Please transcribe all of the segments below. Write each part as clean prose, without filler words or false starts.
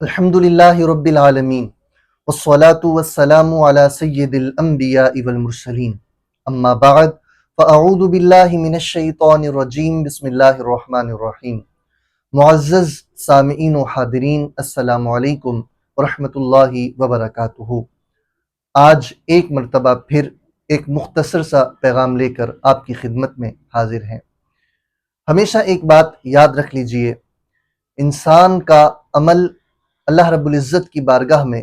الحمدللہ رب العالمین والصلاة والسلام علی سید الانبیاء والمرسلین اما بعد فاعوذ باللہ من الشیطان الرجیم بسم اللہ الرحمن الرحیم۔ معزز سامعین و حاضرین، السلام علیکم ورحمۃ اللہ وبرکاتہ۔ آج ایک مرتبہ پھر ایک مختصر سا پیغام لے کر آپ کی خدمت میں حاضر ہیں۔ ہمیشہ ایک بات یاد رکھ لیجئے، انسان کا عمل اللہ رب العزت کی بارگاہ میں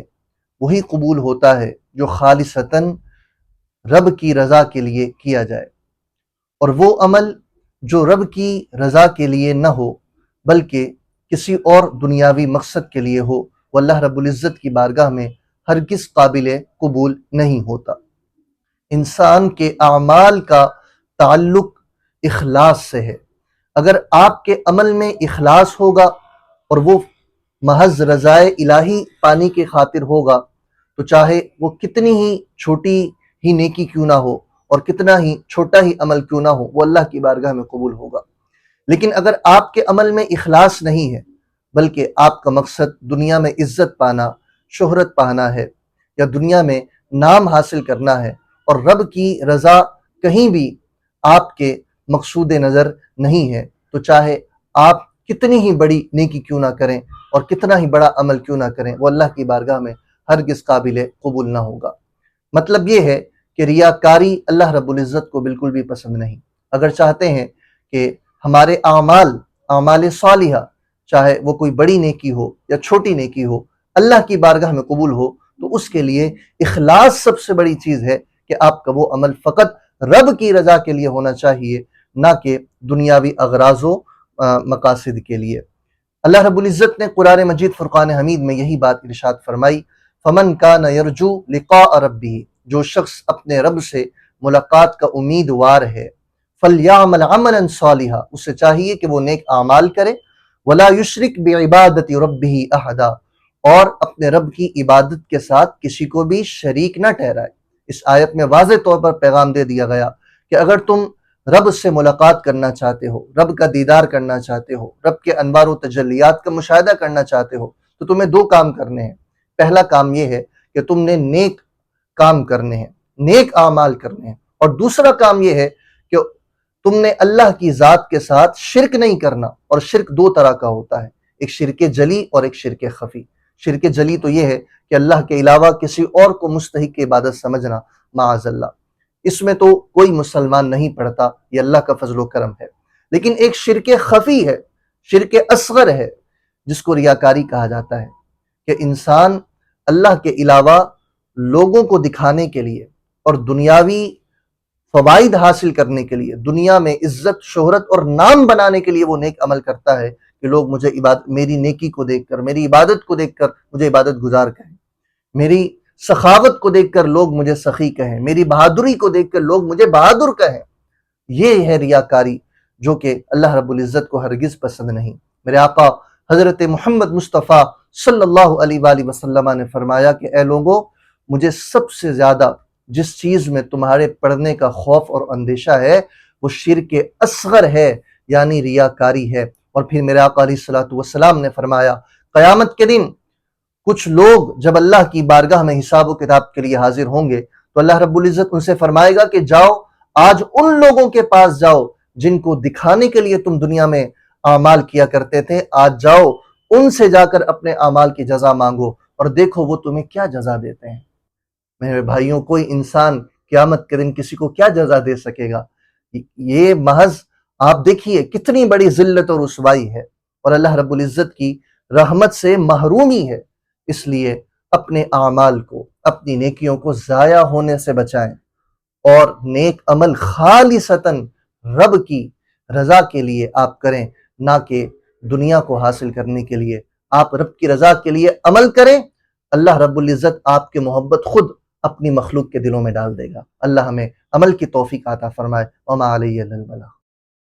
وہی قبول ہوتا ہے جو خالصتاً رب کی رضا کے لیے کیا جائے، اور وہ عمل جو رب کی رضا کے لیے نہ ہو بلکہ کسی اور دنیاوی مقصد کے لیے ہو، وہ اللہ رب العزت کی بارگاہ میں ہرگز قابل قبول نہیں ہوتا۔ انسان کے اعمال کا تعلق اخلاص سے ہے۔ اگر آپ کے عمل میں اخلاص ہوگا اور وہ محض رضائے الہی پانے کی خاطر ہوگا، تو چاہے وہ کتنی ہی چھوٹی ہی نیکی کیوں نہ ہو اور کتنا ہی چھوٹا ہی عمل کیوں نہ ہو، وہ اللہ کی بارگاہ میں قبول ہوگا۔ لیکن اگر آپ کے عمل میں اخلاص نہیں ہے بلکہ آپ کا مقصد دنیا میں عزت پانا، شہرت پانا ہے، یا دنیا میں نام حاصل کرنا ہے، اور رب کی رضا کہیں بھی آپ کے مقصود نظر نہیں ہے، تو چاہے آپ کتنی ہی بڑی نیکی کیوں نہ کریں اور کتنا ہی بڑا عمل کیوں نہ کریں، وہ اللہ کی بارگاہ میں ہرگز قابل قبول نہ ہوگا۔ مطلب یہ ہے کہ ریاکاری اللہ رب العزت کو بالکل بھی پسند نہیں۔ اگر چاہتے ہیں کہ ہمارے اعمال صالحہ، چاہے وہ کوئی بڑی نیکی ہو یا چھوٹی نیکی ہو، اللہ کی بارگاہ میں قبول ہو، تو اس کے لیے اخلاص سب سے بڑی چیز ہے کہ آپ کا وہ عمل فقط رب کی رضا کے لیے ہونا چاہیے، نہ کہ دنیاوی اغراض و مقاصد کے لیے۔ اللہ رب العزت نے قرآن مجید فرقان حمید میں یہی بات ارشاد فرمائی، فَمَنْ كَانَ يَرْجُو لِقَاءَ رَبِّهِ، جو شخص اپنے رب سے ملاقات کا امیدوار ہے، فَلْيَعْمَلْ عَمَلًا صَالِحًا، اسے چاہیے کہ وہ نیک اعمال کرے، وَلَا يُشْرِكْ بِعِبَادَةِ رَبِّهِ أَحَدًا، اور اپنے رب کی عبادت کے ساتھ کسی کو بھی شریک نہ ٹھہرائے۔ اس آیت میں واضح طور پر پیغام دے دیا گیا کہ اگر تم رب سے ملاقات کرنا چاہتے ہو، رب کا دیدار کرنا چاہتے ہو، رب کے انوار و تجلیات کا مشاہدہ کرنا چاہتے ہو، تو تمہیں دو کام کرنے ہیں۔ پہلا کام یہ ہے کہ تم نے نیک کام کرنے ہیں، نیک اعمال کرنے ہیں، اور دوسرا کام یہ ہے کہ تم نے اللہ کی ذات کے ساتھ شرک نہیں کرنا۔ اور شرک دو طرح کا ہوتا ہے، ایک شرک جلی اور ایک شرک خفی۔ شرک جلی تو یہ ہے کہ اللہ کے علاوہ کسی اور کو مستحق عبادت سمجھنا، معاذ اللہ، اس میں تو کوئی مسلمان نہیں پڑھتا، یہ اللہ کا فضل و کرم ہے۔ لیکن ایک شرک خفی ہے، شرک اصغر ہے، جس کو ریاکاری کہا جاتا ہے، کہ انسان اللہ کے علاوہ لوگوں کو دکھانے کے لیے اور دنیاوی فوائد حاصل کرنے کے لیے، دنیا میں عزت، شہرت اور نام بنانے کے لیے وہ نیک عمل کرتا ہے کہ لوگ مجھے میری نیکی کو دیکھ کر، میری عبادت کو دیکھ کر مجھے عبادت گزار کہیں، میری سخاوت کو دیکھ کر لوگ مجھے سخی کہیں، میری بہادری کو دیکھ کر لوگ مجھے بہادر کہیں۔ یہ ہے ریاکاری، جو کہ اللہ رب العزت کو ہرگز پسند نہیں۔ میرے آقا حضرت محمد مصطفیٰ صلی اللہ علیہ وآلہ وسلم نے فرمایا کہ اے لوگو، مجھے سب سے زیادہ جس چیز میں تمہارے پڑھنے کا خوف اور اندیشہ ہے وہ شرک اصغر ہے، یعنی ریاکاری ہے۔ اور پھر میرے آقا علیہ الصلوۃ والسلام نے فرمایا، قیامت کے دن کچھ لوگ جب اللہ کی بارگاہ میں حساب و کتاب کے لیے حاضر ہوں گے تو اللہ رب العزت ان سے فرمائے گا کہ جاؤ، آج ان لوگوں کے پاس جاؤ جن کو دکھانے کے لیے تم دنیا میں اعمال کیا کرتے تھے، آج جاؤ ان سے جا کر اپنے اعمال کی جزا مانگو اور دیکھو وہ تمہیں کیا جزا دیتے ہیں۔ میرے بھائیوں، کوئی انسان قیامت کے دن کسی کو کیا جزا دے سکے گا؟ یہ محض آپ دیکھیے کتنی بڑی ذلت اور رسوائی ہے، اور اللہ رب العزت کی رحمت سے محرومی ہے۔ اس لیے اپنے اعمال کو، اپنی نیکیوں کو ضائع ہونے سے بچائیں، اور نیک عمل خالصتاً رب کی رضا کے لیے آپ کریں، نہ کہ دنیا کو حاصل کرنے کے لیے۔ آپ رب کی رضا کے لیے عمل کریں، اللہ رب العزت آپ کی محبت خود اپنی مخلوق کے دلوں میں ڈال دے گا۔ اللہ ہمیں عمل کی توفیق عطا فرمائے۔ وما علیہ الا البلاغ۔